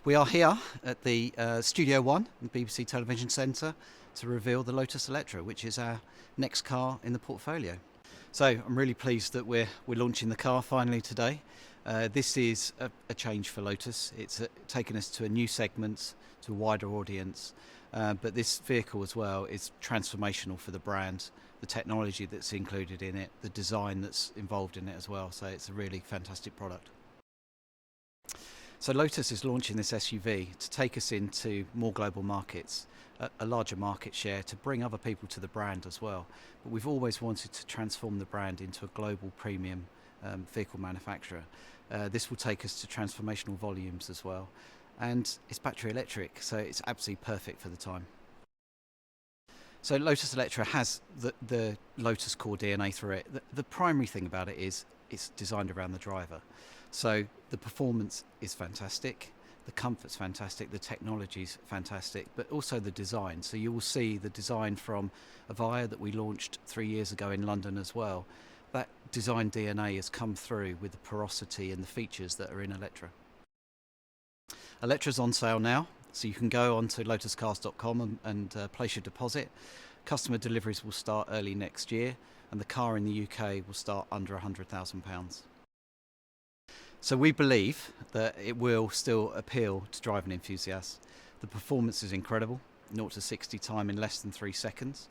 We are here at the Studio One, the BBC Television Centre, to reveal the Lotus Eletre, which is our next car in the portfolio. So I'm really pleased that we're launching the car finally today. This is a change for Lotus. It's taken us to a new segment, to a wider audience, but this vehicle as well is transformational for the brand, the technology that's included in it, the design that's involved in it as well, so it's a really fantastic product. So Lotus is launching this SUV to take us into more global markets, a larger market share, to bring other people to the brand as well. But we've always wanted to transform the brand into a global premium vehicle manufacturer. This will take us to transformational volumes as well. And it's battery electric, so it's absolutely perfect for the time. So Lotus Eletre has the Lotus core DNA through it. The primary thing about it is it's designed around the driver. So the performance is fantastic, the comfort's fantastic, the technology's fantastic, but also the design. So you will see the design from Evija that we launched 3 years ago in London as well. That design DNA has come through with the porosity and the features that are in Eletre. Eletra's on sale now, so you can go on to lotuscars.com and place your deposit. Customer deliveries will start early next year, and the car in the UK will start under £100,000. So we believe that it will still appeal to driving enthusiasts. The performance is incredible, 0 to 60 time in less than 3 seconds,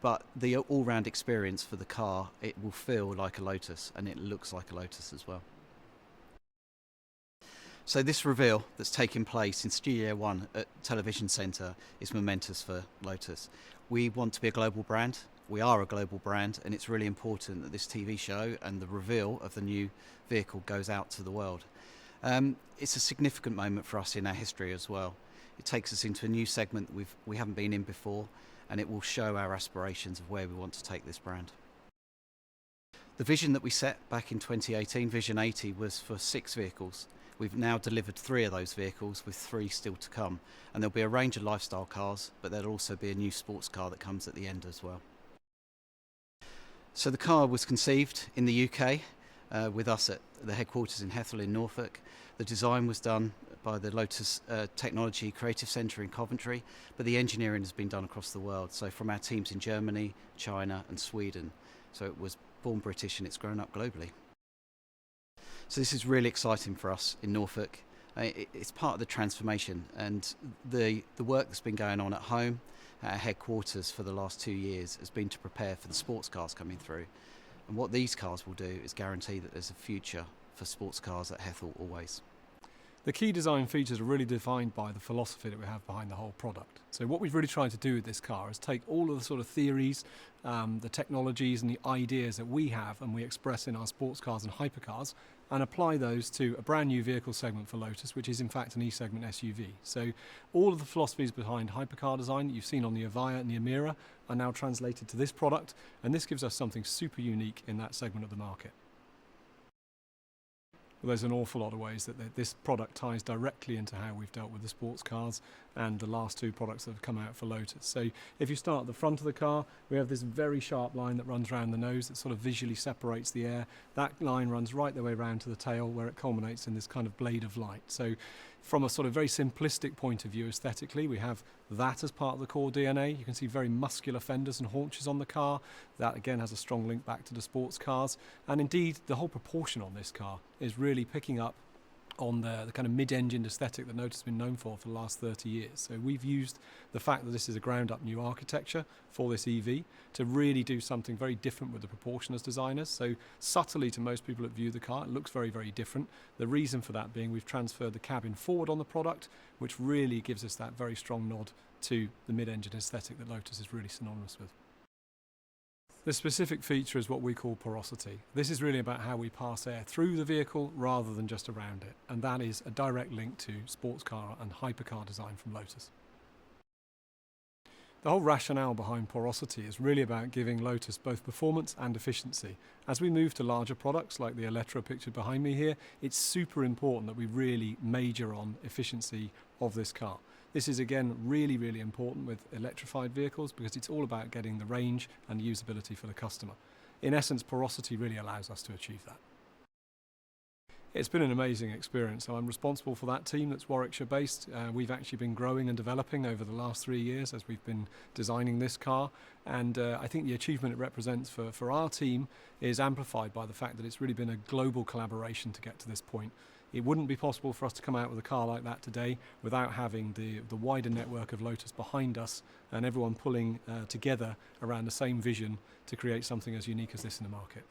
but the all-round experience for the car, it will feel like a Lotus, and it looks like a Lotus as well. So this reveal that's taking place in Studio One at Television Centre is momentous for Lotus. We want to be a global brand. We are a global brand, and it's really important that this TV show and the reveal of the new vehicle goes out to the world. It's a significant moment for us in our history as well. It takes us into a new segment that we haven't been in before, and it will show our aspirations of where we want to take this brand. The vision that we set back in 2018, Vision 80, was for 6 vehicles. We've now delivered 3 of those vehicles, with 3 still to come. And there'll be a range of lifestyle cars, but there'll also be a new sports car that comes at the end as well. So the car was conceived in the UK with us at the headquarters in Hethel in Norfolk. The design was done by the Lotus Technology Creative Centre in Coventry, but the engineering has been done across the world, so from our teams in Germany, China and Sweden. So it was born British and it's grown up globally. So this is really exciting for us in Norfolk. It's part of the transformation, and the work that's been going on at home, at our headquarters for the last 2 years, has been to prepare for the sports cars coming through. And what these cars will do is guarantee that there's a future for sports cars at Hethel always. The key design features are really defined by the philosophy that we have behind the whole product. So what we've really tried to do with this car is take all of the sort of theories, the technologies and the ideas that we have and we express in our sports cars and hypercars, and apply those to a brand new vehicle segment for Lotus, which is in fact an E-segment SUV. So all of the philosophies behind hypercar design that you've seen on the Evija and the Emira are now translated to this product, and this gives us something super unique in that segment of the market. Well, there's an awful lot of ways that this product ties directly into how we've dealt with the sports cars and the last 2 products that have come out for Lotus. So if you start at the front of the car, we have this very sharp line that runs around the nose that sort of visually separates the air. That line runs right the way around to the tail, where it culminates in this kind of blade of light. So from a sort of very simplistic point of view aesthetically, we have that as part of the core DNA. You can see very muscular fenders and haunches on the car. That again has a strong link back to the sports cars. And indeed, the whole proportion on this car is really picking up on the kind of mid-engined aesthetic that Lotus has been known for the last 30 years. So we've used the fact that this is a ground-up new architecture for this EV to really do something very different with the proportion as designers. So subtly, to most people that view the car, it looks very, very different. The reason for that being we've transferred the cabin forward on the product, which really gives us that very strong nod to the mid-engine aesthetic that Lotus is really synonymous with. The specific feature is what we call porosity. This is really about how we pass air through the vehicle rather than just around it, and that is a direct link to sports car and hypercar design from Lotus. The whole rationale behind porosity is really about giving Lotus both performance and efficiency. As we move to larger products like the Eletre pictured behind me here, it's super important that we really major on efficiency of this car. This is again really, really important with electrified vehicles because it's all about getting the range and usability for the customer. In essence, porosity really allows us to achieve that. It's been an amazing experience. So I'm responsible for that team that's Warwickshire based. We've actually been growing and developing over the last 3 years as we've been designing this car, and I think the achievement it represents for our team is amplified by the fact that it's really been a global collaboration to get to this point. It wouldn't be possible for us to come out with a car like that today without having the wider network of Lotus behind us and everyone pulling together around the same vision to create something as unique as this in the market.